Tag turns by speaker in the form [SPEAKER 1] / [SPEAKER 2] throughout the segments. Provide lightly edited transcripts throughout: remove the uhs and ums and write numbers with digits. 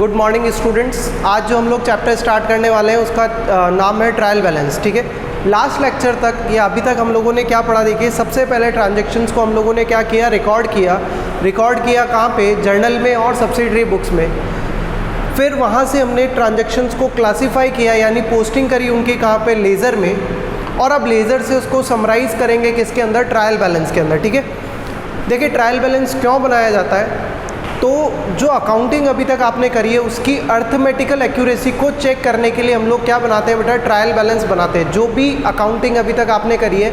[SPEAKER 1] Good morning students. आज जो हम लोग चैप्टर स्टार्ट करने वाले हैं उसका नाम है ट्रायल बैलेंस। ठीक है, लास्ट लेक्चर तक या अभी तक हम लोगों ने क्या पढ़ा, देखिए सबसे पहले ट्रांजैक्शंस को हम लोगों ने क्या किया, रिकॉर्ड किया कहाँ पे, जर्नल में और सब्सिडरी बुक्स में। फिर वहाँ से हमने ट्रांजैक्शंस को क्लासीफाई किया यानी पोस्टिंग करी उनकी कहाँ पे, लेज़र में, और अब लेज़र से उसको समराइज़ करेंगे किसके अंदर, ट्रायल बैलेंस के अंदर। ठीक है, देखिए ट्रायल बैलेंस क्यों बनाया जाता है, तो जो अकाउंटिंग अभी तक आपने करी है उसकी अर्थमेटिकल एक्यूरेसी को चेक करने के लिए हम लोग क्या बनाते हैं बेटा, ट्रायल बैलेंस बनाते हैं। जो भी अकाउंटिंग अभी तक आपने करी है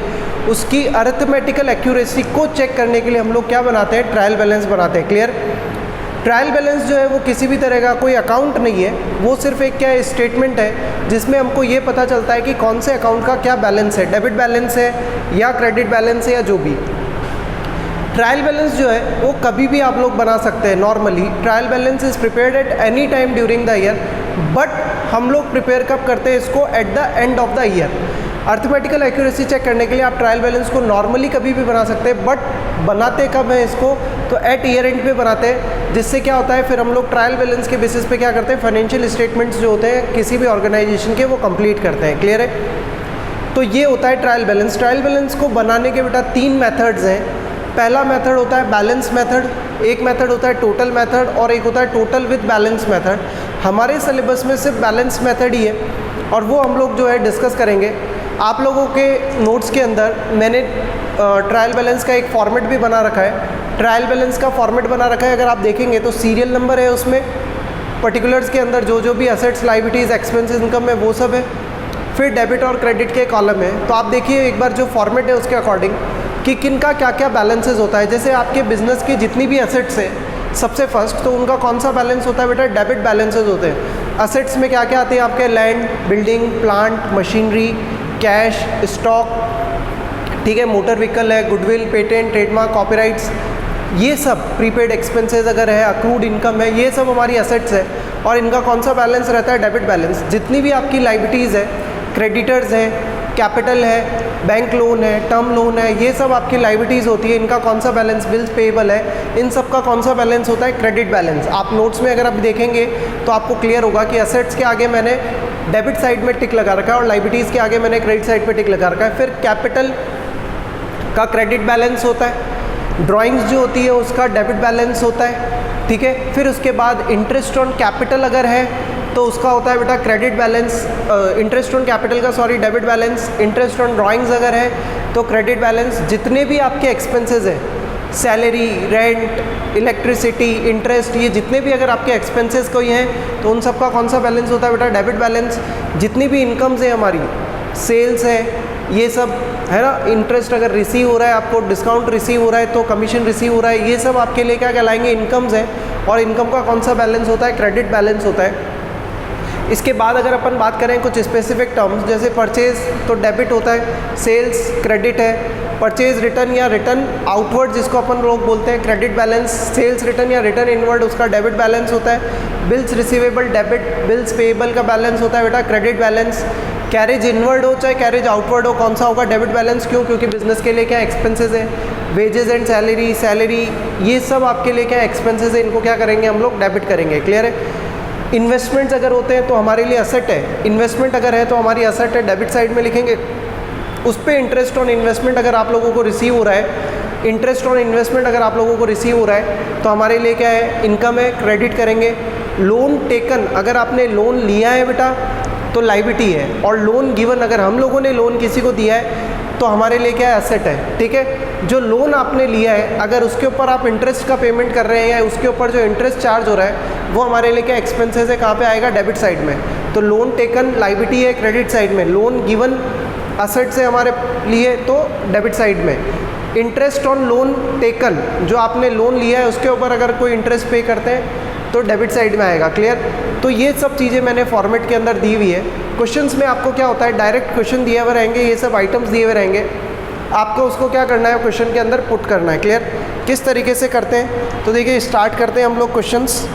[SPEAKER 1] उसकी अर्थमेटिकल एक्यूरेसी को चेक करने के लिए हम लोग क्या बनाते हैं, ट्रायल बैलेंस बनाते हैं। क्लियर। ट्रायल बैलेंस जो है वो किसी भी तरह का कोई अकाउंट नहीं है, वो सिर्फ एक क्या स्टेटमेंट है जिसमें हमको ये पता चलता है कि कौन से अकाउंट का क्या बैलेंस है, डेबिट बैलेंस है या क्रेडिट बैलेंस है या जो भी। ट्रायल बैलेंस जो है वो कभी भी आप लोग बना सकते हैं। Normally trial balance is prepared at any time during the year, but हम लोग प्रिपेयर कब करते हैं इसको, at the end of the year. Arithmetical accuracy check करने के लिए आप ट्रायल बैलेंस को नॉर्मली कभी भी बना सकते हैं, बट बनाते कब है इसको, तो एट ईयर एंड पे बनाते हैं। जिससे क्या होता है, फिर हम लोग ट्रायल बैलेंस के बेसिस पे क्या करते हैं, फाइनेंशियल स्टेटमेंट्स जो होते हैं किसी भी ऑर्गेनाइजेशन के वो कंप्लीट करते हैं। क्लियर है, तो ये होता है ट्रायल बैलेंस। ट्रायल बैलेंस को बनाने के बेटा 3 मेथड्स हैं। पहला मेथड होता है बैलेंस मेथड, एक मेथड होता है टोटल मेथड, और एक होता है टोटल विद बैलेंस मेथड। हमारे सिलेबस में सिर्फ बैलेंस मेथड ही है और वो हम लोग जो है डिस्कस करेंगे। आप लोगों के नोट्स के अंदर मैंने ट्रायल बैलेंस का एक फॉर्मेट भी बना रखा है। ट्रायल बैलेंस का फॉर्मेट बना रखा है, अगर आप देखेंगे तो सीरियल नंबर है उसमें, पर्टिकुलर्स के अंदर जो जो भी असेट्स, लाइबिलिटीज़, एक्सपेंसेस, इनकम है वो सब है, फिर डेबिट और क्रेडिट के कॉलम है। तो आप देखिए एक बार जो फॉर्मेट है उसके अकॉर्डिंग कि किन का क्या क्या बैलेंसेस होता है। जैसे आपके बिजनेस की जितनी भी असेट्स है, सबसे फर्स्ट तो उनका कौन सा बैलेंस होता है बेटा, डेबिट बैलेंसेस होते हैं। असेट्स में क्या क्या आते हैं आपके, land, building, plant, machinery, cash, stock, ठीक है, मोटर व्हीकल है, गुडविल, पेटेंट, ट्रेडमार्क, कॉपीराइट्स, ये सब, प्रीपेड एक्सपेंसेस अगर है, अक्रूड इनकम है, ये सब हमारी असेट्स है। और इनका कौन सा बैलेंस रहता है, डेबिट बैलेंस। जितनी भी आपकी लाइबिलिटीज़ है, क्रेडिटर्स हैं, कैपिटल है, बैंक लोन है, टर्म लोन है, ये सब आपकी लाइबिलिटीज़ होती है। इनका कौन सा बैलेंस, बिल्स पेएबल है, इन सब का कौन सा बैलेंस होता है, क्रेडिट बैलेंस। आप नोट्स में अगर आप देखेंगे तो आपको क्लियर होगा कि असेट्स के आगे मैंने डेबिट साइड में टिक लगा रखा है और लाइबिलिटीज़ के आगे मैंने क्रेडिट साइड पे टिक लगा रखा है। फिर कैपिटल का क्रेडिट बैलेंस होता है, ड्राइंग्स जो होती है उसका डेबिट बैलेंस होता है, ठीक है। फिर उसके बाद इंटरेस्ट ऑन कैपिटल अगर है तो उसका होता है बेटा credit balance, interest on capital का sorry debit balance. Interest on drawings अगर है तो क्रेडिट बैलेंस। जितने भी आपके एक्सपेंसेस हैं, सैलरी, रेंट, इलेक्ट्रिसिटी, इंटरेस्ट, ये जितने भी अगर आपके एक्सपेंसेस कोई हैं तो उन सब का कौन सा बैलेंस होता है बेटा, डेबिट बैलेंस। जितनी भी इनकम्स है हमारी, सेल्स है, ये सब है ना, इंटरेस्ट अगर रिसीव हो रहा है, आपको डिस्काउंट रिसीव हो रहा है तो कमीशन रिसीव हो रहा है, ये सब आपके लिए क्या कहलाएंगे, इनकम्स हैं। और इनकम का कौन सा बैलेंस होता है, क्रेडिट बैलेंस होता है। इसके बाद अगर अपन बात करें कुछ स्पेसिफिक टर्म्स, जैसे परचेज तो डेबिट होता है, सेल्स क्रेडिट है, परचेज रिटर्न या रिटर्न आउटवर्ड जिसको अपन लोग बोलते हैं क्रेडिट बैलेंस, सेल्स रिटर्न या रिटर्न इनवर्ड उसका डेबिट बैलेंस होता है। Bills receivable debit, bills payable का बैलेंस होता है बेटा क्रेडिट बैलेंस। कैरेज इनवर्ड हो चाहे कैरेज आउटवर्ड हो, कौन सा होगा, डेबिट बैलेंस। क्यों, क्योंकि बिजनेस के लिए क्या एक्सपेंसेस है, वेजेस एंड सैलरी, ये सब आपके लिए क्या एक्सपेंसेस है, इनको क्या करेंगे हम लोग, डेबिट करेंगे। क्लियर है। इन्वेस्टमेंट्स अगर होते हैं तो हमारे लिए असेट है, इन्वेस्टमेंट अगर है तो हमारी असेट है, डेबिट साइड में लिखेंगे। उस पर इंटरेस्ट ऑन इन्वेस्टमेंट अगर आप लोगों को रिसीव हो रहा है, इंटरेस्ट ऑन इन्वेस्टमेंट अगर आप लोगों को रिसीव हो रहा है तो हमारे लिए क्या है, इनकम है, क्रेडिट करेंगे। लोन टेकन, अगर आपने लोन लिया है बेटा तो लाइबिलिटी है, और लोन गिवन, अगर हम लोगों ने लोन किसी को दिया है तो हमारे लिए क्या है, असेट है। ठीक है, जो लोन आपने लिया है अगर उसके ऊपर आप इंटरेस्ट का पेमेंट कर रहे हैं या उसके ऊपर जो इंटरेस्ट चार्ज हो रहा है वो हमारे लिए क्या एक्सपेंसेस है, कहाँ पे आएगा, डेबिट साइड में। तो लोन टेकन लाइबिलिटी है क्रेडिट साइड में, लोन गिवन असेट से हमारे लिए तो डेबिट साइड में। इंटरेस्ट ऑन लोन टेकन, जो आपने लोन लिया है उसके ऊपर अगर कोई इंटरेस्ट पे करते हैं तो डेबिट साइड में आएगा। क्लियर। तो ये सब चीज़ें मैंने फॉर्मेट के अंदर दी हुई है। क्वेश्चंस में आपको क्या होता है, डायरेक्ट क्वेश्चन दिए हुए रहेंगे, ये सब आइटम्स दिए हुए रहेंगे, आपको उसको क्या करना है, क्वेश्चन के अंदर पुट करना है। क्लियर। किस तरीके से करते हैं, तो देखिए स्टार्ट करते हैं हम लोग क्वेश्चंस।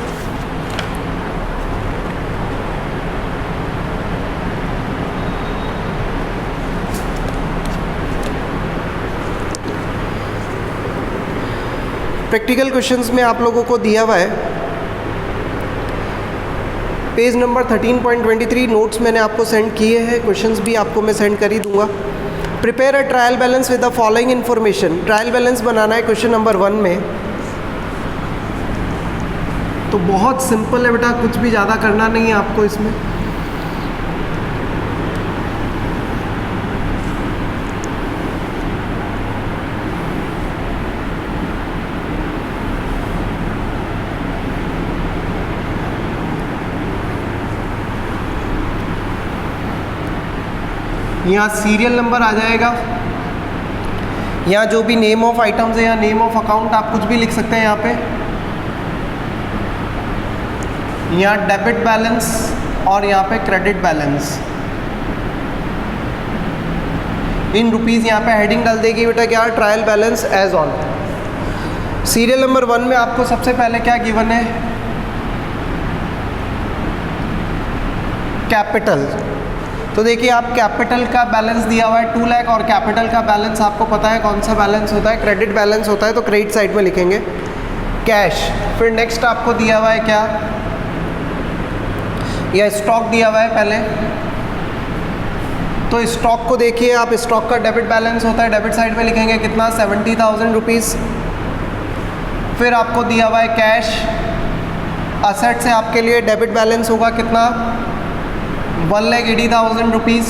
[SPEAKER 1] प्रैक्टिकल क्वेश्चंस में आप लोगों को दिया हुआ है पेज नंबर 13.23 नोट्स मैंने आपको सेंड किए हैं, क्वेश्चंस भी आपको मैं सेंड कर ही दूंगा। Prepare a trial balance with the following information. Trial balance बनाना है क्वेश्चन नंबर 1 में। तो बहुत सिंपल है बेटा, कुछ भी ज़्यादा करना नहीं है आपको इसमें। यहाँ सीरियल नंबर आ जाएगा, यहाँ जो भी नेम ऑफ आइटम्स है या नेम ऑफ अकाउंट आप कुछ भी लिख सकते हैं यहाँ पे। यहाँ डेबिट बैलेंस और यहाँ पे क्रेडिट बैलेंस इन रुपीज़। यहाँ पे हेडिंग डाल देगी बेटा क्या, trial balance as on. Serial number 1 में आपको सबसे पहले क्या गिवन है, कैपिटल। तो देखिए आप कैपिटल का बैलेंस दिया हुआ है 2 लाख, और कैपिटल का बैलेंस आपको पता है कौन सा बैलेंस होता है, क्रेडिट बैलेंस होता है, तो क्रेडिट साइड में लिखेंगे कैश। फिर नेक्स्ट आपको दिया हुआ है क्या, या स्टॉक दिया हुआ है पहले। तो स्टॉक को देखिए आप, स्टॉक का डेबिट बैलेंस होता है, डेबिट साइड में लिखेंगे कितना, 70,000 रुपीज़। फिर आपको दिया हुआ है कैश, असेट से आपके लिए डेबिट बैलेंस होगा कितना, 1,80,000 रुपीज़।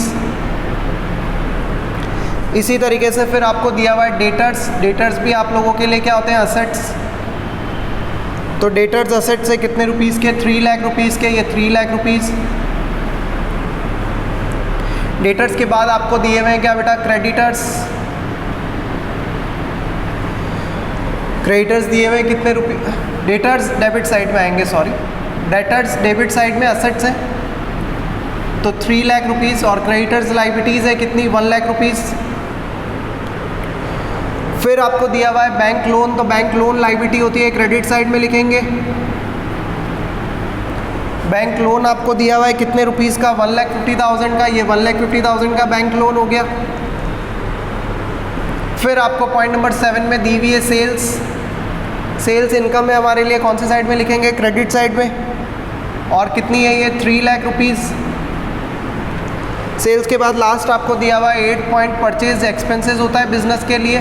[SPEAKER 1] इसी तरीके से फिर आपको दिया हुआ है डेटर्स। डेटर्स भी आप लोगों के लिए क्या होते हैं, असेट्स। तो डेटर्स असेट्स है कितने रुपीज़ के, 3 लाख रुपीज़ के, ये 3 लाख रुपीज़। डेटर्स के बाद आपको दिए हुए हैं क्या बेटा, क्रेडिटर्स। क्रेडिटर्स दिए हुए कितने रुपये, डेटर्स डेबिट साइड में आएंगे, सॉरी, डेटर्स डेबिट साइड में असेट्स हैं तो 3 लाख रुपीज़, और क्रेडिटर्स लाइबिलिटीज़ है कितनी, 1 लाख रुपीज़। फिर आपको दिया हुआ है बैंक लोन, तो बैंक लोन लाइबिलिटी होती है क्रेडिट साइड में लिखेंगे। बैंक लोन आपको दिया हुआ है कितने रुपीज़ का, 1,50,000 का, ये 1,50,000 का बैंक लोन हो गया। फिर आपको पॉइंट नंबर 7 में दी हुई है सेल्स। सेल्स इनकम है हमारे लिए कौन सी साइड में लिखेंगे, क्रेडिट साइड में, और कितनी है ये, 3 लाख रुपीज़। सेल्स के बाद लास्ट आपको दिया हुआ है 8 पॉइंट परचेज एक्सपेंसेस होता है बिजनेस के लिए,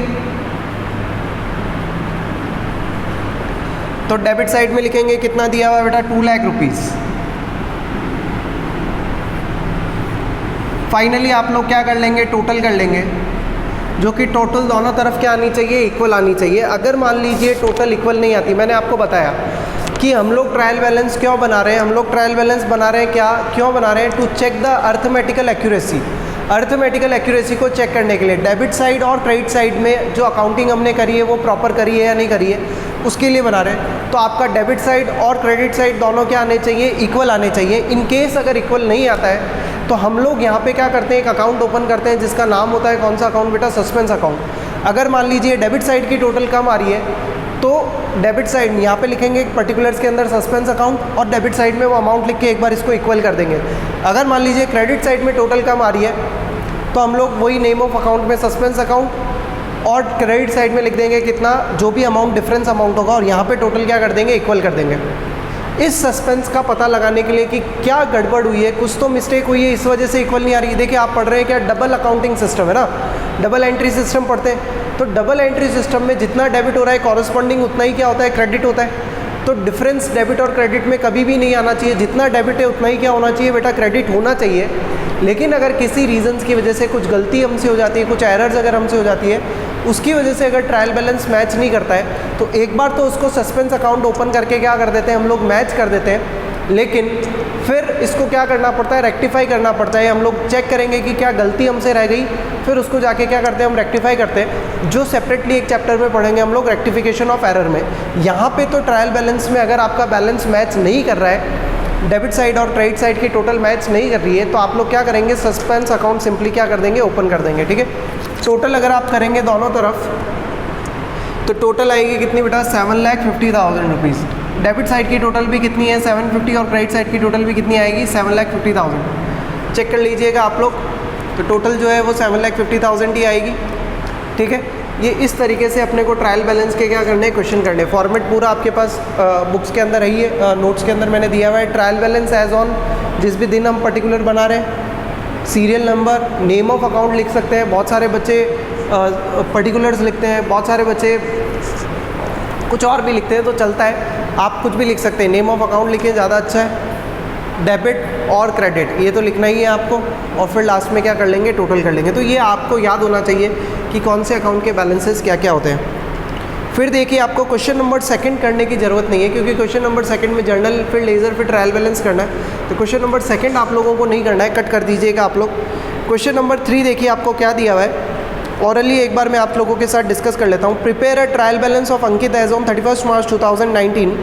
[SPEAKER 1] तो डेबिट साइड में लिखेंगे कितना दिया हुआ है बेटा, 2 लाख रुपीज़। फाइनली आप लोग क्या कर लेंगे, टोटल कर लेंगे, जो कि टोटल दोनों तरफ क्या आनी चाहिए, इक्वल आनी चाहिए। अगर मान लीजिए टोटल इक्वल नहीं आती, मैंने आपको बताया कि हम लोग ट्रायल बैलेंस क्यों बना रहे हैं, हम लोग ट्रायल बैलेंस बना रहे हैं क्या, क्यों बना रहे हैं, to check the arithmetical accuracy. Arithmetical accuracy को चेक करने के लिए डेबिट साइड और क्रेडिट साइड में जो अकाउंटिंग हमने करी है वो प्रॉपर करी है या नहीं करी है, उसके लिए बना रहे हैं। तो आपका डेबिट साइड और क्रेडिट साइड दोनों क्या आने चाहिए, इक्वल आने चाहिए। इन केस अगर इक्वल नहीं आता है तो हम लोग यहाँ पे क्या करते हैं, एक अकाउंट ओपन करते हैं जिसका नाम होता है कौन सा अकाउंट बेटा, सस्पेंस अकाउंट। अगर मान लीजिए डेबिट साइड की टोटल कम आ रही है तो डेबिट साइड यहाँ पे लिखेंगे पर्टिकुलर्स के अंदर सस्पेंस अकाउंट, और डेबिट साइड में वो अमाउंट लिख के एक बार इसको इक्वल कर देंगे। अगर मान लीजिए क्रेडिट साइड में टोटल कम आ रही है तो हम लोग वही नेम ऑफ अकाउंट में सस्पेंस अकाउंट, और क्रेडिट साइड में लिख देंगे कितना, जो भी अमाउंट डिफरेंस अमाउंट होगा, और यहाँ पे टोटल क्या कर देंगे, इक्वल कर देंगे। इस सस्पेंस का पता लगाने के लिए कि क्या गड़बड़ हुई है, कुछ तो मिस्टेक हुई है, इस वजह से इक्वल नहीं आ रही है। देखिए आप पढ़ रहे हैं क्या, डबल अकाउंटिंग सिस्टम है ना, डबल एंट्री सिस्टम पढ़ते हैं। तो डबल एंट्री सिस्टम में जितना डेबिट हो रहा है कॉरस्पॉन्डिंग उतना ही क्या होता है, क्रेडिट होता है। तो डिफरेंस डेबिट और क्रेडिट में कभी भी नहीं आना चाहिए, जितना डेबिट है उतना ही क्या होना चाहिए बेटा, क्रेडिट होना चाहिए। लेकिन अगर किसी रीजंस की वजह से कुछ गलती हमसे हो जाती है, कुछ एरर्स अगर हमसे हो जाती है, उसकी वजह से अगर ट्रायल बैलेंस मैच नहीं करता है तो एक बार तो उसको सस्पेंस अकाउंट ओपन करके क्या कर देते हैं हम लोग, मैच कर देते हैं। लेकिन फिर इसको क्या करना पड़ता है, रेक्टिफाई करना पड़ता है। हम लोग चेक करेंगे कि क्या गलती हमसे रह गई, फिर उसको जाके क्या करते हैं, हम रेक्टिफाई करते हैं, जो सेपरेटली एक चैप्टर में पढ़ेंगे हम लोग, रेक्टिफिकेशन ऑफ एरर में। यहाँ पे तो ट्रायल बैलेंस में अगर आपका बैलेंस मैच नहीं कर रहा है, डेबिट साइड और क्रेडिट साइड की टोटल मैच नहीं कर रही है, तो आप लोग क्या करेंगे, सस्पेंस अकाउंट सिंपली क्या कर देंगे, ओपन कर देंगे। ठीक है, टोटल अगर आप करेंगे दोनों तरफ तो टोटल आएगी कितनी बेटा, 7,50,000 रुपीज़। डेबिट साइड की टोटल भी कितनी है 750, और क्रेडिट साइड की टोटल भी कितनी आएगी 7,50,000। चेक कर लीजिएगा आप लोग, तो टोटल जो है वो 7,50,000 ही आएगी। ठीक है, ये इस तरीके से अपने को ट्रायल बैलेंस के क्या करने हैं, क्वेश्चन करने। फॉर्मेट पूरा आपके पास बुक्स के अंदर है, नोट्स के अंदर मैंने दिया हुआ है। ट्रायल बैलेंस एज ऑन, जिस भी दिन हम पर्टिकुलर बना रहे हैं, serial number, name of account लिख सकते हैं। बहुत सारे बच्चे पर्टिकुलर्स लिखते हैं, बहुत सारे बच्चे कुछ और भी लिखते हैं, तो चलता है, आप कुछ भी लिख सकते हैं। नेम ऑफ अकाउंट लिखिए, ज़्यादा अच्छा है। डेबिट और क्रेडिट ये तो लिखना ही है आपको, और फिर लास्ट में क्या कर लेंगे, टोटल कर लेंगे। तो ये आपको याद होना चाहिए कि कौन से अकाउंट के बैलेंसेस क्या क्या होते हैं। फिर देखिए, आपको क्वेश्चन नंबर सेकंड करने की ज़रूरत नहीं है, क्योंकि क्वेश्चन नंबर सेकंड में जर्नल, फिर लेज़र, फिर ट्रायल बैलेंस करना है। तो क्वेश्चन नंबर सेकंड आप लोगों को नहीं करना है, कट कर दीजिएगा आप लोग। क्वेश्चन नंबर 3 देखिए आपको क्या दिया हुआ है, ऑरली एक बार मैं आप लोगों के साथ डिस्कस कर लेता हूँ। Prepare a trial balance of Ankit as on 31 March 2019,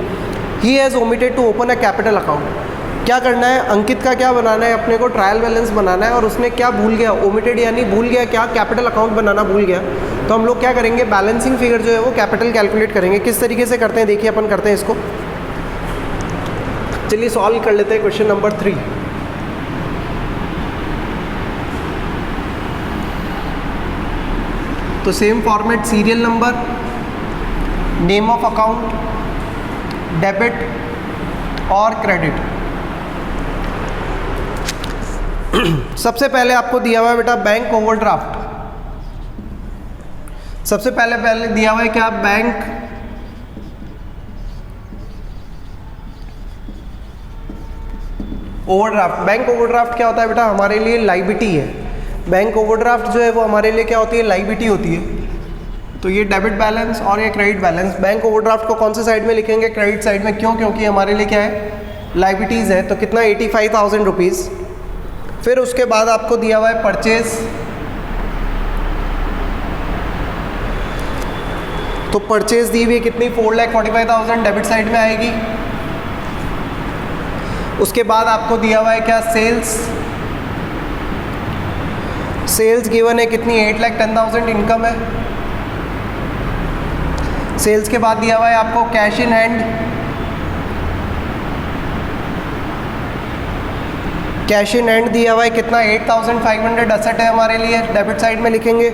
[SPEAKER 1] ही has omitted to open a capital account. क्या करना है, अंकित का क्या बनाना है, अपने को ट्रायल बैलेंस बनाना है, और उसने क्या भूल गया, ओमिटेड यानी भूल गया क्या, कैपिटल अकाउंट बनाना भूल गया। तो हम लोग क्या करेंगे, बैलेंसिंग फिगर जो है वो कैपिटल कैलकुलेट करेंगे। किस तरीके से करते हैं देखिए, अपन करते हैं इसको। चलिए सॉल्व कर लेते हैं क्वेश्चन नंबर 3। तो same format, serial number, name of account, debit और क्रेडिट। सबसे पहले आपको दिया हुआ है बेटा बैंक ओवरड्राफ्ट। सबसे पहले दिया हुआ है क्या, बैंक ओवरड्राफ्ट। बैंक ओवरड्राफ्ट क्या होता है बेटा, हमारे लिए लाइबिलिटी है। बैंक ओवरड्राफ्ट जो है वो हमारे लिए क्या होती है, लाइबिलिटी होती है। तो ये डेबिट बैलेंस और ये क्रेडिट बैलेंस। बैंक ओवरड्राफ्ट को कौन से साइड में लिखेंगे, क्रेडिट साइड में। क्यों, क्योंकि हमारे लिए क्या है, लाइबिलिटीज़ है। तो कितना, 85,000 रुपीज़। फिर उसके बाद आपको दिया हुआ है परचेज। तो परचेज दी हुई है कितनी, 4,45,000 डेबिट साइड में आएगी। उसके बाद आपको दिया हुआ है क्या, सेल्स। सेल्स गिवन है कितनी, 8,10,000 इनकम है। सेल्स के बाद दिया हुआ है आपको cash in hand. Cash in hand दिया हुआ है कितना, 8,500 असेट है हमारे लिए, डेबिट साइड में लिखेंगे।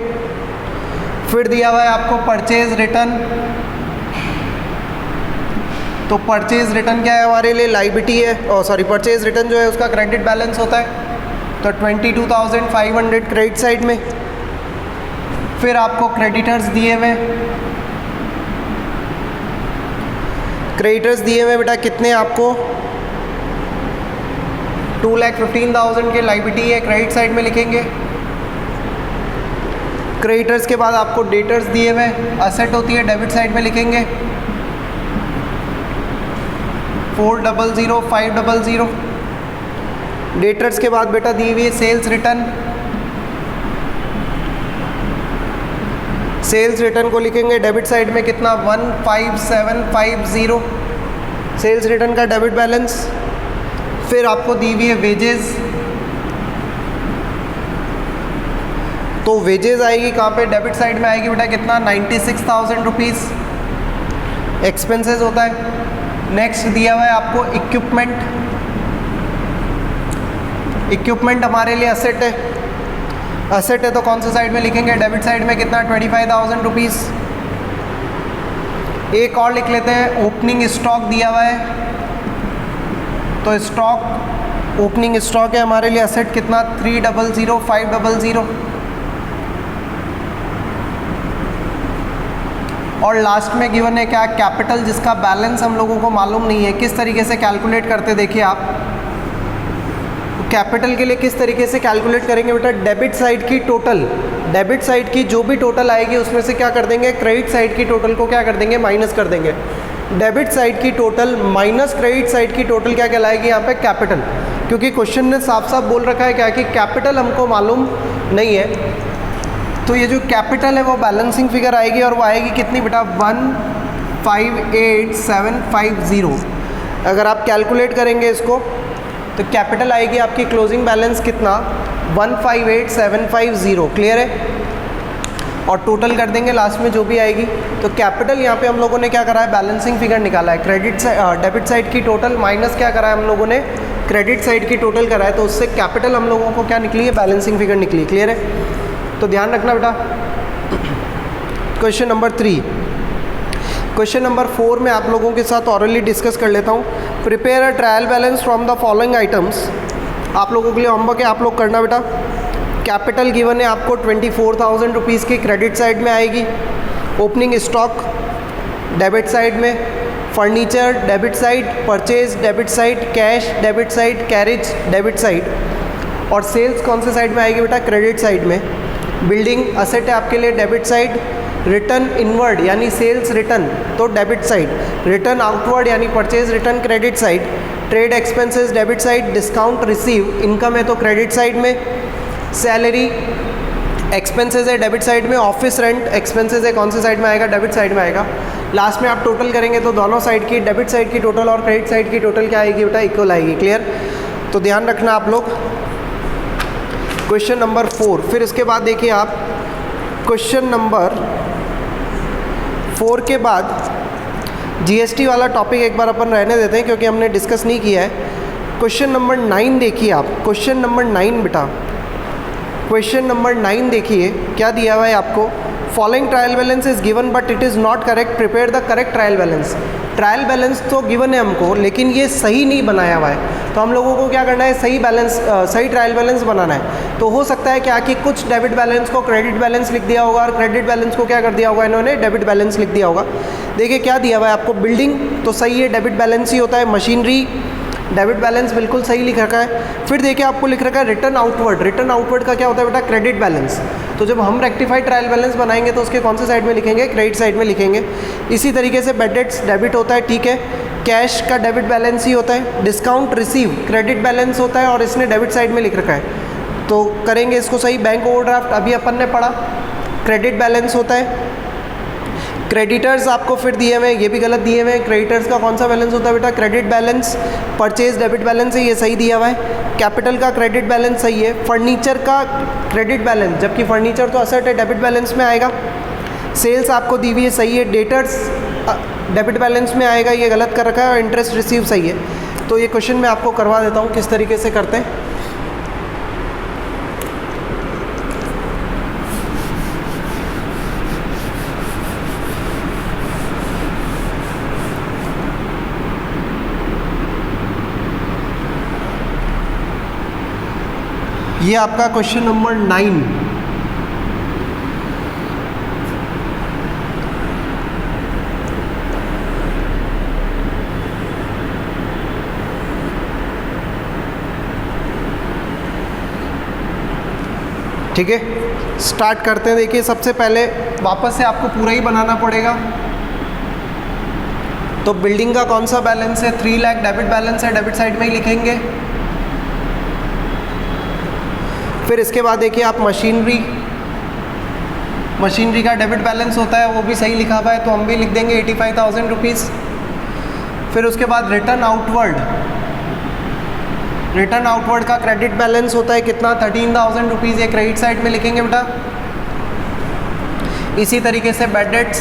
[SPEAKER 1] फिर दिया हुआ है आपको परचेज रिटर्न। तो परचेज रिटर्न क्या है हमारे लिए, लाइबिलिटी है, और सॉरी परचेज रिटर्न जो है उसका क्रेडिट बैलेंस होता है। तो 22,500 क्रेडिट साइड में। फिर आपको क्रेडिटर्स दिए हुए, क्रेडिटर्स दिए हुए बेटा कितने आपको, 2,15,000 के लाइबिलिटी है, क्रेडिट साइड में लिखेंगे। क्रेडिटर्स के बाद आपको डेटर्स दिए हुए, असेट होती है, डेबिट साइड में लिखेंगे। 400, 500। डेटर्स के बाद बेटा दी हुई है सेल्स रिटर्न। सेल्स रिटर्न को लिखेंगे डेबिट साइड में कितना, 1,5750 सेल्स रिटर्न का डेबिट बैलेंस। फिर आपको दी हुई है वेजेस। तो वेजेस आएगी कहाँ पे, डेबिट साइड में आएगी बेटा कितना, 96,000 रुपीज़ एक्सपेंसेस होता है। नेक्स्ट दिया हुआ है आपको इक्विपमेंट। इक्विपमेंट हमारे लिए असेट है, असेट है तो कौन से साइड में लिखेंगे, डेबिट साइड में कितना, 25,000 रुपीज़। एक और लिख लेते हैं, ओपनिंग स्टॉक दिया हुआ है। तो स्टॉक, ओपनिंग स्टॉक है हमारे लिए असेट कितना, 300, 500। और लास्ट में गिवन है क्या, कैपिटल, जिसका बैलेंस हम लोगों को मालूम नहीं है। किस तरीके से कैलकुलेट करते देखिए आप, कैपिटल के लिए किस तरीके से कैलकुलेट करेंगे बेटा, डेबिट साइड की टोटल, डेबिट साइड की जो भी टोटल आएगी उसमें से क्या कर देंगे, क्रेडिट साइड की टोटल को क्या कर देंगे, माइनस कर देंगे। डेबिट साइड की टोटल माइनस क्रेडिट साइड की टोटल क्या कहलाएगी यहाँ पे, कैपिटल। क्योंकि क्वेश्चन ने साफ साफ बोल रखा है क्या कि कैपिटल हमको मालूम नहीं है। तो ये जो कैपिटल है वो बैलेंसिंग फिगर आएगी, और वो आएगी कितनी बेटा, 1,58,750। अगर आप कैलकुलेट करेंगे इसको तो कैपिटल आएगी आपकी क्लोजिंग बैलेंस कितना, 1,58,750। क्लियर है। और टोटल कर देंगे लास्ट में जो भी आएगी। तो कैपिटल यहाँ पे हम लोगों ने क्या करा है, बैलेंसिंग फिगर निकाला है। क्रेडिट डेबिट साइड की टोटल माइनस क्या करा है हम लोगों ने, क्रेडिट साइड की टोटल करा है। तो उससे कैपिटल हम लोगों को क्या निकली है, बैलेंसिंग फिगर निकली। क्लियर है। तो ध्यान रखना बेटा, क्वेश्चन नंबर 3। क्वेश्चन नंबर 4 में आप लोगों के साथ ऑरली डिस्कस कर लेता हूँ। Prepare a trial balance from the following items. आप लोगों के लिए होमवर्क है, आप लोग करना बेटा। कैपिटल गिवन है आपको 24,000 रुपीज़ की, क्रेडिट साइड में आएगी। ओपनिंग स्टॉक डेबिट साइड में, furniture debit side, purchase debit side, cash debit side, carriage debit side, और सेल्स कौन से साइड में आएगी बेटा? क्रेडिट साइड में। बिल्डिंग असेट है आपके लिए डेबिट साइड। रिटर्न इनवर्ड यानी सेल्स रिटर्न तो डेबिट साइड। रिटर्न आउटवर्ड यानी purchase return credit side. Trade expenses debit side. Discount receive income है तो क्रेडिट साइड में। सैलरी एक्सपेंसेस है डेबिट साइड में। ऑफिस रेंट एक्सपेंसेस है कौन से साइड में आएगा? डेबिट साइड में आएगा। लास्ट में आप टोटल करेंगे तो दोनों साइड की, डेबिट साइड की टोटल और क्रेडिट साइड की टोटल क्या आएगी बेटा? इक्वल आएगी। क्लियर? तो ध्यान रखना आप लोग। Question number 4। फिर इसके बाद देखिए आप क्वेश्चन नंबर 4 के बाद जीएसटी वाला टॉपिक एक बार अपन रहने देते हैं क्योंकि हमने डिस्कस नहीं किया है। क्वेश्चन नंबर 9 देखिए आप। क्वेश्चन नंबर 9 बेटा, क्वेश्चन नंबर 9 देखिए क्या दिया हुआ है आपको। Following trial balance is given but it is not correct, prepare the correct trial balance. Trial balance तो गिवन है हमको लेकिन ये सही नहीं बनाया हुआ है, तो हम लोगों को क्या करना है? सही ट्रायल बैलेंस बनाना है। तो हो सकता है क्या कि कुछ डेबिट बैलेंस को क्रेडिट बैलेंस लिख दिया होगा और क्रेडिट बैलेंस को क्या कर दिया होगा इन्होंने? डेबिट बैलेंस लिख दिया होगा। देखिए क्या दिया हुआ है आपको। बिल्डिंग तो सही है, डेबिट बैलेंस ही होता है। मशीनरी डेबिट बैलेंस बिल्कुल सही लिख रखा है। फिर देखिए आपको लिख रखा है रिटर्न आउटवर्ड। रिटर्न आउटवर्ड का क्या होता है बेटा? Credit balance. तो जब हम रेक्टिफाइड ट्रायल बैलेंस बनाएंगे तो उसके कौन से साइड में लिखेंगे? क्रेडिट साइड में लिखेंगे। इसी तरीके से बैड डेट्स डेबिट होता है, ठीक है। कैश का डेबिट बैलेंस ही होता है। डिस्काउंट रिसीव क्रेडिट बैलेंस होता है और इसने डेबिट साइड में लिख रखा है, तो करेंगे इसको सही। बैंक ओवरड्राफ्ट अभी अपन ने पढ़ा, क्रेडिट बैलेंस होता है। क्रेडिटर्स आपको फिर दिए हुए हैं, ये भी गलत दिए हुए हैं। क्रेडिटर्स का कौन सा बैलेंस होता है बेटा? Credit balance. Purchase debit balance है, ये सही दिया हुआ है। कैपिटल का क्रेडिट बैलेंस सही है। फर्नीचर का क्रेडिट बैलेंस, जबकि फर्नीचर तो असेट है, डेबिट बैलेंस में आएगा। सेल्स आपको दी हुई है, सही है। डेटर्स डेबिट बैलेंस में आएगा, ये गलत कर रखा है। और इंटरेस्ट रिसीव सही है। तो ये क्वेश्चन मैं आपको करवा देता हूँ किस तरीके से करते हैं। ये आपका क्वेश्चन नंबर 9। ठीक है, स्टार्ट करते हैं। देखिए सबसे पहले वापस से आपको पूरा ही बनाना पड़ेगा। तो बिल्डिंग का कौन सा बैलेंस है? 3 लाख डेबिट बैलेंस है, डेबिट साइड में ही लिखेंगे। फिर इसके बाद देखिए आप मशीनरी का डेबिट बैलेंस होता है, वो भी सही लिखा हुआ है तो हम भी लिख देंगे 85,000 रुपीज़। फिर उसके बाद रिटर्न आउटवर्ड का क्रेडिट बैलेंस होता है कितना? 13,000 रुपीज़, ये क्रेडिट साइड में लिखेंगे बेटा। इसी तरीके से बैड डेट्स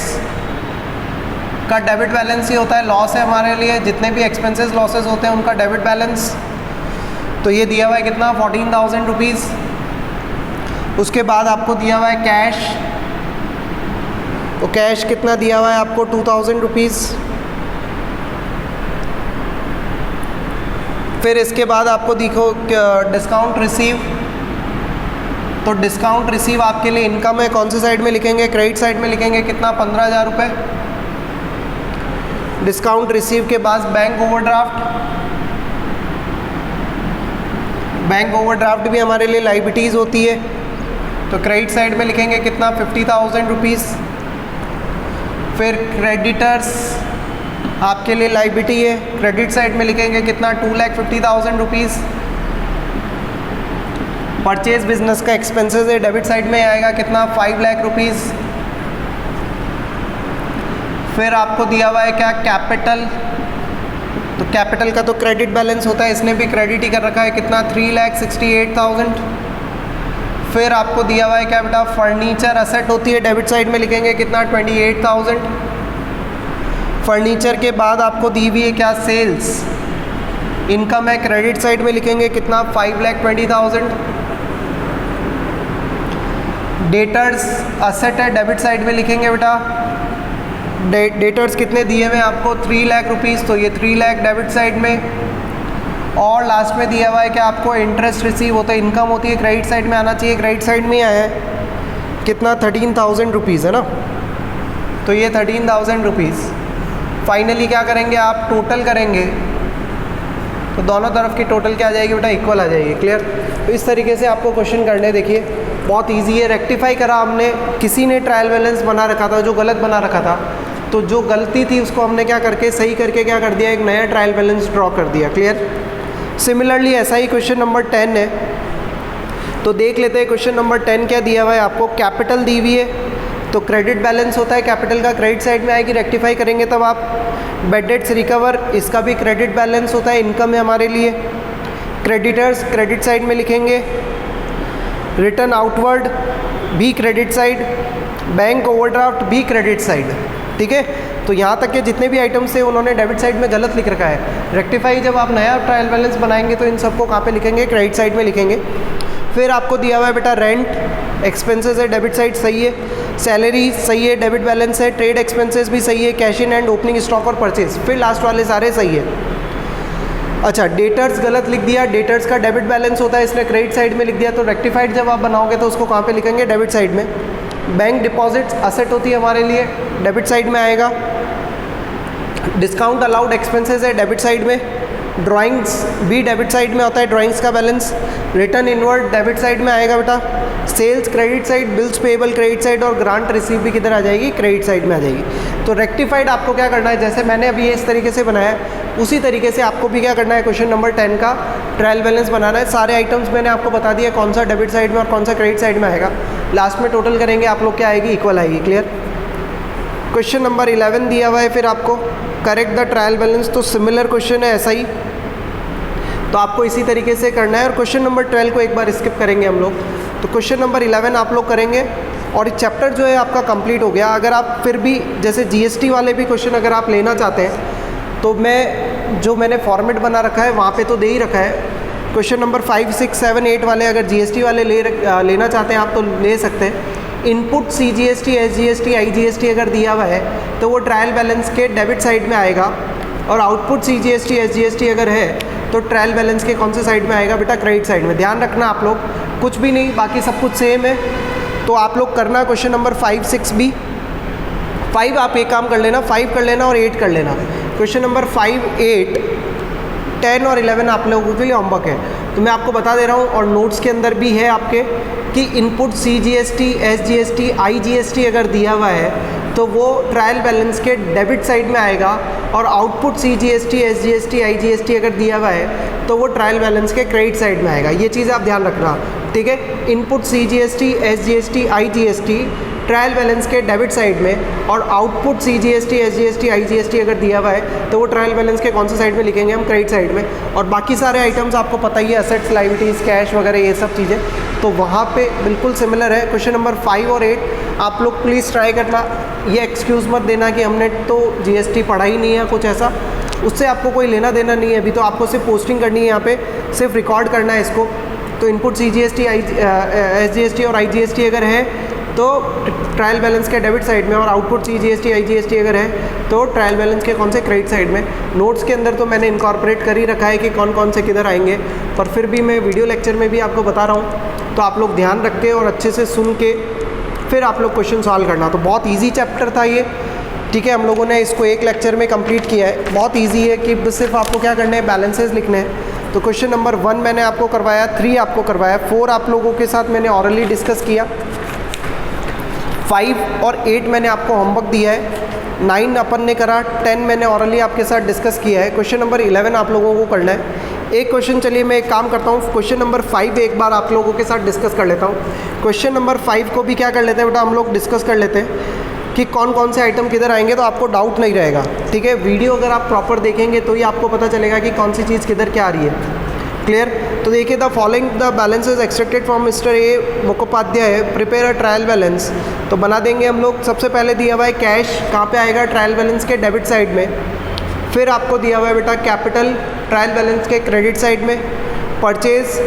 [SPEAKER 1] का डेबिट बैलेंस ही होता है, लॉस है हमारे लिए, जितने भी एक्सपेंसेस लॉसेस होते हैं उनका डेबिट बैलेंस। तो ये दिया हुआ है कितना? 14,000 रुपीज़। उसके बाद आपको दिया हुआ है कैश, तो कैश कितना दिया हुआ है आपको? 2,000 रुपीज़। फिर इसके बाद आपको देखो डिस्काउंट रिसीव, तो डिस्काउंट रिसीव आपके लिए इनकम है, कौन से साइड में लिखेंगे? क्रेडिट साइड में लिखेंगे। कितना? 15,000 रुपये। डिस्काउंट रिसीव के बाद बैंक ओवरड्राफ्ट भी हमारे लिए लाइबिलिटीज़ होती है, तो क्रेडिट साइड में लिखेंगे कितना? 50,000 रुपीज़। फिर क्रेडिटर्स आपके लिए लाइबिलिटी है, क्रेडिट साइड में लिखेंगे कितना? 2,50,000 रुपीज़। परचेज बिजनेस का एक्सपेंसेस है, डेबिट साइड में आएगा कितना? 5 लाख रुपीज़। फिर आपको दिया हुआ है क्या? कैपिटल, तो कैपिटल का तो क्रेडिट बैलेंस होता है, इसने भी क्रेडिट ही कर रखा है कितना? 3,68,000। फिर आपको दिया हुआ है क्या बेटा? फर्नीचर असेट होती है, डेबिट साइड में लिखेंगे कितना? 28,000। फर्नीचर के बाद आपको दी हुई है क्या? सेल्स इनकम है, क्रेडिट साइड में लिखेंगे कितना? 5,20,000। डेटर्स असेट है, डेबिट साइड में लिखेंगे बेटा। डेटर्स कितने दिए हुए हैं आपको 3 लाख रुपीज़, तो ये 3 लाख डेबिट साइड में। और लास्ट में दिया हुआ है कि आपको इंटरेस्ट रिसीव होता है, इनकम होती है, क्रेडिट साइड में आना चाहिए, क्रेडिट साइड में आया है कितना 13,000 रुपीज़ है ना, तो ये 13,000 रुपीज़। फाइनली क्या करेंगे आप, टोटल करेंगे तो दोनों तरफ की टोटल क्या आ जाएगी बेटा, इक्वल आ जाएगी। क्लियर। तो इस तरीके से आपको क्वेश्चन करने, देखिए बहुत इजी है। रेक्टिफाई करा हमने, किसी ने ट्रायल बैलेंस बना रखा था जो गलत बना रखा था, तो जो गलती थी उसको हमने क्या करके सही करके क्या कर दिया, एक नया ट्रायल बैलेंस ड्रॉ कर दिया। क्लियर। सिमिलरली ऐसा ही क्वेश्चन नंबर 10 है, तो देख लेते हैं क्वेश्चन नंबर 10 क्या दिया हुआ है आपको। कैपिटल दी हुई है, तो क्रेडिट बैलेंस होता है कैपिटल का, क्रेडिट साइड में आएगी। रेक्टिफाई करेंगे तब आप बैड डेट्स रिकवर, इसका भी क्रेडिट बैलेंस होता है, इनकम है हमारे लिए। क्रेडिटर्स क्रेडिट साइड में लिखेंगे, रिटर्न आउटवर्ड भी क्रेडिट साइड, बैंक ओवरड्राफ्ट भी क्रेडिट साइड। ठीक है, तो यहाँ तक के जितने भी आइटम्स थे उन्होंने डेबिट साइड में गलत लिख रखा है। रेक्टिफाई जब आप नया ट्रायल बैलेंस बनाएंगे तो इन सबको कहाँ पे लिखेंगे, क्रेडिट साइड में लिखेंगे। फिर आपको दिया हुआ है बेटा रेंट एक्सपेंसेस है, डेबिट साइड सही है। सैलरी सही है, डेबिट बैलेंस है। ट्रेड एक्सपेंसेस भी सही है, cash in and, opening stock और परचेज। फिर लास्ट वाले सारे सही है। अच्छा, डेटर्स गलत लिख दिया, डेटर्स का डेबिट बैलेंस होता है इसलिए क्रेडिट साइड में लिख दिया। तो रेक्टिफाइड जब आप बनाओगे तो उसको कहाँ पे लिखेंगे, डेबिट साइड में। बैंक डिपॉजिट्स असेट होती है हमारे लिए, डेबिट साइड में आएगा। डिस्काउंट अलाउड एक्सपेंसेस है, डेबिट साइड में। ड्राइंग्स भी डेबिट साइड में होता है, ड्राइंग्स का balance. Return inward debit side में आएगा बेटा। Sales credit side, bills payable credit side और ग्रांट रिसीव भी किधर आ जाएगी, क्रेडिट साइड में आ जाएगी। तो रेक्टिफाइड आपको क्या करना है, जैसे मैंने अभी इस तरीके से बनाया है उसी तरीके से आपको भी क्या करना है, क्वेश्चन नंबर 10 का ट्रायल बैलेंस बनाना है। सारे आइटम्स मैंने आपको बता दिया कौन सा डेबिट साइड में और कौन सा क्रेडिट साइड में आएगा। लास्ट में टोटल करेंगे आप लोग क्या आएगी, इक्वल आएगी। क्लियर। क्वेश्चन नंबर 11 दिया हुआ है फिर आपको, करेक्ट द ट्रायल बैलेंस। तो सिमिलर क्वेश्चन है ऐसा ही, तो आपको इसी तरीके से करना है। और क्वेश्चन नंबर 12 को एक बार स्किप करेंगे हम लोग। तो क्वेश्चन नंबर 11 आप लोग करेंगे और ये चैप्टर जो है आपका कंप्लीट हो गया। अगर आप फिर भी जैसे जीएसटी वाले भी क्वेश्चन अगर आप लेना चाहते हैं तो मैंने फॉर्मेट बना रखा है वहाँ पे तो दे ही रखा है। क्वेश्चन नंबर 5, 6, 7, 8 वाले अगर जीएसटी वाले लेना चाहते हैं आप तो ले सकते हैं। इनपुट सीजीएसटी, एसजीएसटी, आईजीएसटी अगर दिया हुआ है तो वो ट्रायल बैलेंस के डेबिट साइड में आएगा। और आउटपुट सीजीएसटी, एसजीएसटी अगर है तो ट्रायल बैलेंस के कौन से साइड में आएगा बेटा, क्रेडिट साइड में। ध्यान रखना आप लोग, कुछ भी नहीं, बाकी सब कुछ सेम है। तो आप लोग करना क्वेश्चन नंबर 5, 6 भी। 5 आप एक काम कर लेना, 5 कर लेना और 8 कर लेना। क्वेश्चन नंबर 5, 8, 10 और 11 आप लोगों के लिए होमवर्क है। तो मैं आपको बता दे रहा हूँ और नोट्स के अंदर भी है आपके कि इनपुट सीजीएसटी, एसजीएसटी, आईजीएसटी अगर दिया हुआ है तो वो ट्रायल बैलेंस के डेबिट साइड में आएगा। और आउटपुट सीजीएसटी, एसजीएसटी, आईजीएसटी अगर दिया हुआ है तो वो ट्रायल बैलेंस के क्रेडिट साइड में आएगा। ये चीज़ आप ध्यान रखना, ठीक है। Input CGST, SGST, IGST trial balance के डेबिट साइड में, और आउटपुट सीजीएसटी, एसजीएसटी, आईजीएसटी अगर दिया हुआ है तो वो ट्रायल बैलेंस के कौन से साइड में लिखेंगे हम, क्रेडिट साइड में। और बाकी सारे आइटम्स आपको पता ही है, असेट्स, लायबिलिटीज़, कैश वगैरह ये सब चीज़ें, तो वहाँ पे बिल्कुल सिमिलर है। क्वेश्चन नंबर 5 और 8 आप लोग प्लीज़ ट्राई करना। ये एक्सक्यूज़ मत देना कि हमने तो जीएसटी पढ़ा ही नहीं है, कुछ ऐसा, उससे आपको कोई लेना देना नहीं है। अभी तो आपको सिर्फ पोस्टिंग करनी है, यहाँ पे सिर्फ रिकॉर्ड करना है इसको। तो इनपुट सीजीएसटी, एसजीएसटी और आईजीएसटी अगर है तो ट्रायल बैलेंस के डेबिट साइड में, और आउटपुट सीजीएसटी, आईजीएसटी अगर है तो ट्रायल बैलेंस के कौन से, क्रेडिट साइड में। नोट्स के अंदर तो मैंने इनकॉर्पोरेट कर ही रखा है कि कौन कौन से किधर आएंगे, पर फिर भी मैं वीडियो लेक्चर में भी आपको बता रहा हूँ, तो आप लोग ध्यान रख के और अच्छे से सुन के फिर आप लोग क्वेश्चन सॉल्व करना। तो बहुत ईजी चैप्टर था ये, ठीक है। हम लोगों ने इसको एक लेक्चर में कंप्लीट किया है। बहुत ईजी है कि सिर्फ आपको क्या करना है, बैलेंसेस लिखने हैं। तो क्वेश्चन नंबर 1 मैंने आपको करवाया, 3 आपको करवाया, 4 आप लोगों के साथ मैंने ऑरली डिस्कस किया, 5 और 8 मैंने आपको होमवर्क दिया है, 9 अपन ने करा, 10 मैंने ऑरली आपके साथ डिस्कस किया है। क्वेश्चन नंबर 11 आप लोगों को करना है। एक क्वेश्चन, चलिए मैं एक काम करता हूँ, क्वेश्चन नंबर 5 एक बार आप लोगों के साथ डिस्कस कर लेता हूँ। क्वेश्चन नंबर 5 को भी क्या कर लेते हैं बेटा, हम लोग डिस्कस कर लेते हैं कि कौन कौन से आइटम किधर आएंगे, तो आपको डाउट नहीं रहेगा, ठीक है। वीडियो अगर आप प्रॉपर देखेंगे तो ही आपको पता चलेगा कि कौन सी चीज़ किधर क्या आ रही है। क्लियर। तो देखिए, the following the balances extracted from mister A Mukhopadhyay, prepare a trial balance. तो बना देंगे हम लोग। सबसे पहले दिया हुआ है कैश, कहाँ पे आएगा, ट्रायल बैलेंस के डेबिट साइड में। फिर आपको दिया हुआ है बेटा कैपिटल, ट्रायल बैलेंस के क्रेडिट साइड में। परचेज,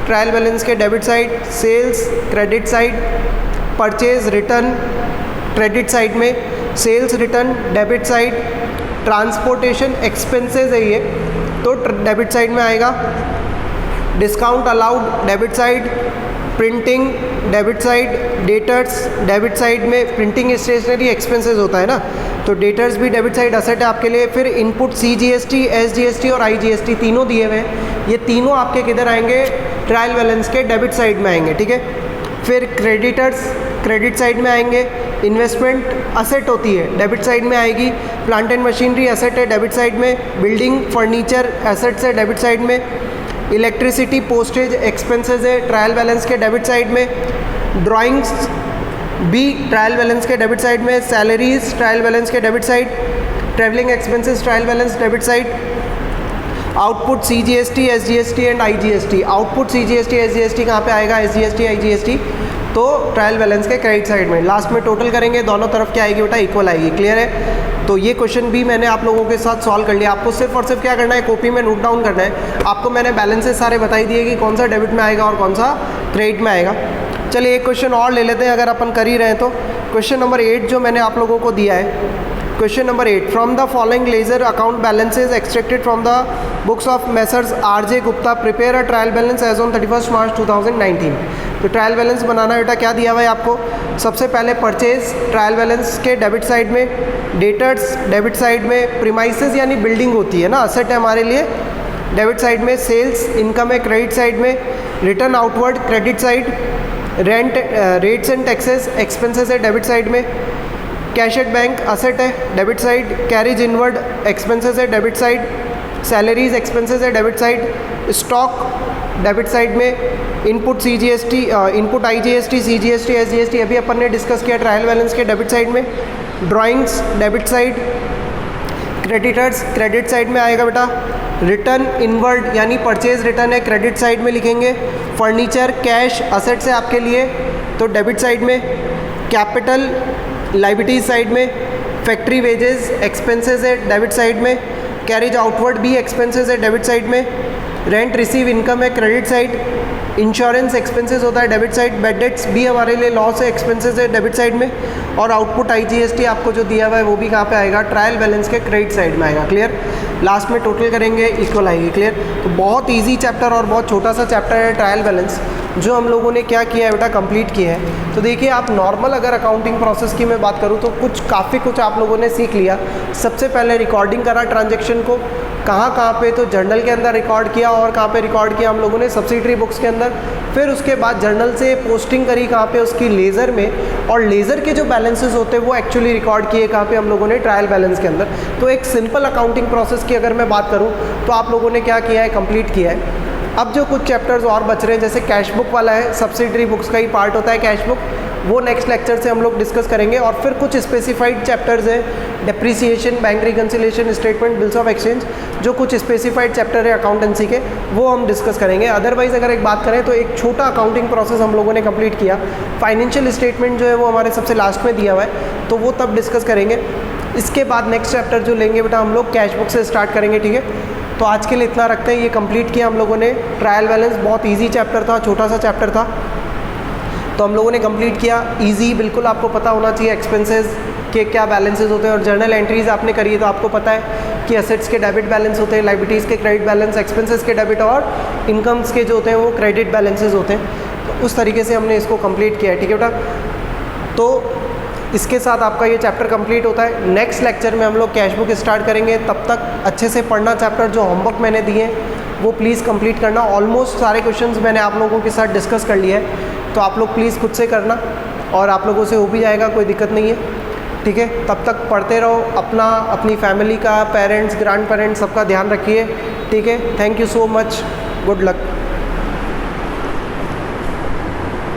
[SPEAKER 1] ट्रायल बैलेंस के debit side. Sales, credit side. Purchase return credit side में, sales return debit side, transportation expenses है ये तो डेबिट साइड में आएगा, discount allowed debit side, printing debit side, debtors debit side में, printing stationery expenses होता है ना तो डेटर्स भी डेबिट साइड असेट है आपके लिए। फिर इनपुट CGST, SGST और IGST तीनों दिए हुए हैं, ये तीनों आपके किधर आएंगे, ट्रायल बैलेंस के डेबिट साइड में आएंगे, ठीक है। फिर क्रेडिटर्स क्रेडिट साइड में आएंगे, इन्वेस्टमेंट असेट होती है डेबिट साइड में आएगी, प्लांट एंड मशीनरी असेट है डेबिट साइड में, बिल्डिंग फर्नीचर एसेट्स है डेबिट साइड में, इलेक्ट्रिसिटी पोस्टेज एक्सपेंसेस है ट्रायल बैलेंस के डेबिट साइड में, ड्राइंग्स भी ट्रायल बैलेंस के डेबिट साइड में, सैलरीज ट्रायल बैलेंस के debit side, travelling expenses trial balance debit side, output CGST, SGST and IGST। Output CGST, SGST कहाँ पे आएगा, SGST, IGST तो ट्रायल बैलेंस के क्रेडिट साइड में। लास्ट में टोटल करेंगे, दोनों तरफ क्या आएगी बेटा, इक्वल आएगी। क्लियर है? तो ये क्वेश्चन भी मैंने आप लोगों के साथ सॉल्व कर लिया। आपको सिर्फ और सिर्फ क्या करना है, कॉपी में नोट डाउन करना है। आपको मैंने बैलेंसेस सारे बताई दिए कि कौन सा डेबिट में आएगा और कौन सा क्रेडिट में आएगा। चलिए एक क्वेश्चन और ले लेते हैं अगर अपन कर ही रहे हैं तो। क्वेश्चन नंबर 8 जो मैंने आप लोगों को दिया है, question number 8, from the following ledger account balances extracted from the books of Messrs RJ Gupta, prepare a trial balance as on 31 March 2019। तो ट्रायल बैलेंस बनाना बेटा क्या दिया हुआ है आपको, सबसे पहले परचेज ट्रायल बैलेंस के डेबिट साइड में, डेटर्स डेबिट साइड में, प्रीमाइसेस यानी बिल्डिंग होती है ना, असेट है हमारे लिए डेबिट साइड में, सेल्स इनकम है क्रेडिट साइड में, return outward credit side, rent rates and taxes expenses है डेबिट साइड में, कैश एट बैंक असेट है debit side, carriage inward expenses है डेबिट साइड, सैलरीज एक्सपेंसेस है debit side, stock debit side में, input CGST input IGST, CGST, SGST अभी अपन ने discuss किया trial balance के डेबिट साइड में, drawings debit side, creditors credit side में आएगा बेटा, रिटर्न इनवर्ड यानी परचेज रिटर्न है क्रेडिट साइड में लिखेंगे, फर्नीचर कैश असेट्स है आपके लिए तो डेबिट साइड में, कैपिटल लाइबिलिटीज साइड में, फैक्ट्री वेजेस एक्सपेंसेस है डेबिट साइड में, कैरिज आउटवर्ड भी एक्सपेंसेस है डेबिट साइड में, रेंट रिसीव इनकम है क्रेडिट साइड, इंश्योरेंस एक्सपेंसेस होता है डेबिट साइड, बेड डेट्स भी हमारे लिए लॉस है एक्सपेंसेस है डेबिट साइड में, और आउटपुट IGST आपको जो दिया हुआ है वो भी कहाँ पे आएगा, ट्रायल बैलेंस के क्रेडिट साइड में आएगा। क्लियर? लास्ट में टोटल करेंगे इक्वल आएगी। क्लियर? तो बहुत ईजी चैप्टर और बहुत छोटा सा चैप्टर है ट्रायल बैलेंस, जो हम लोगों ने क्या किया है बेटा, कंप्लीट किया है। तो देखिए आप नॉर्मल अगर अकाउंटिंग प्रोसेस की मैं बात करूँ तो काफ़ी कुछ आप लोगों ने सीख लिया। सबसे पहले रिकॉर्डिंग करा ट्रांजैक्शन को, कहाँ पे तो जर्नल के अंदर रिकॉर्ड किया और कहाँ पे रिकॉर्ड किया हम लोगों ने सब्सिडरी बुक्स के अंदर। फिर उसके बाद जर्नल से पोस्टिंग करी कहाँ पे, उसकी लेज़र में, और लेज़र के जो बैलेंसेस होते हैं वो एक्चुअली रिकॉर्ड किए कहाँ पे हम लोगों ने, ट्रायल बैलेंस के अंदर। तो एक सिंपल अकाउंटिंग प्रोसेस की अगर मैं बात करूँ तो आप लोगों ने क्या किया है, कंप्लीट किया है। अब जो कुछ चैप्टर्स और बच रहे हैं, जैसे कैश बुक वाला है, सब्सिडरी बुक्स का ही पार्ट होता है कैश बुक, वो नेक्स्ट लेक्चर से हम लोग डिस्कस करेंगे। और फिर कुछ स्पेसिफाइड चैप्टर्स हैं, depreciation, bank reconciliation statement, bills of exchange, जो कुछ स्पेसिफाइड चैप्टर है अकाउंटेंसी के, वो हम डिस्कस करेंगे। अदरवाइज अगर एक बात करें तो एक छोटा अकाउंटिंग प्रोसेस हम लोगों ने कंप्लीट किया। फाइनेंशियल स्टेटमेंट जो है वो हमारे सबसे लास्ट में दिया हुआ है, तो वो तब डिस्कस करेंगे। इसके बाद नेक्स्ट चैप्टर जो लेंगे बेटा हम लोग कैश बुक से स्टार्ट करेंगे। ठीक है, तो आज के लिए इतना रखते हैं। ये कंप्लीट किया हम लोगों ने ट्रायल बैलेंस, बहुत इजी चैप्टर था, छोटा सा चैप्टर था, तो हम लोगों ने कंप्लीट किया। इजी बिल्कुल आपको पता होना चाहिए एक्सपेंसेस के क्या बैलेंसेस होते हैं, और जर्नल एंट्रीज आपने करी है तो आपको पता है कि असेट्स के डेबिट बैलेंस होते हैं, लाइबिलिटीज़ के क्रेडिट बैलेंस, एक्सपेंसेस के डेबिट, और इनकम्स के जो होते हैं वो क्रेडिट बैलेंसेस होते हैं। तो उस तरीके से हमने इसको कंप्लीट किया है। ठीक है बेटा, तो इसके साथ आपका ये चैप्टर कंप्लीट होता है। नेक्स्ट लेक्चर में हम लोग कैश बुक स्टार्ट करेंगे। तब तक अच्छे से पढ़ना चैप्टर, जो होमवर्क मैंने दिए वो प्लीज़ कंप्लीट करना। ऑलमोस्ट सारे क्वेश्चंस मैंने आप लोगों के साथ डिस्कस कर लिया है, तो आप लोग प्लीज़ खुद से करना, और आप लोगों से हो भी जाएगा, कोई दिक्कत नहीं है। ठीक है, तब तक पढ़ते रहो, अपना, अपनी फैमिली का, पेरेंट्स, ग्रैंड पेरेंट्स, सबका ध्यान रखिए। ठीक है, thank you so much, good luck.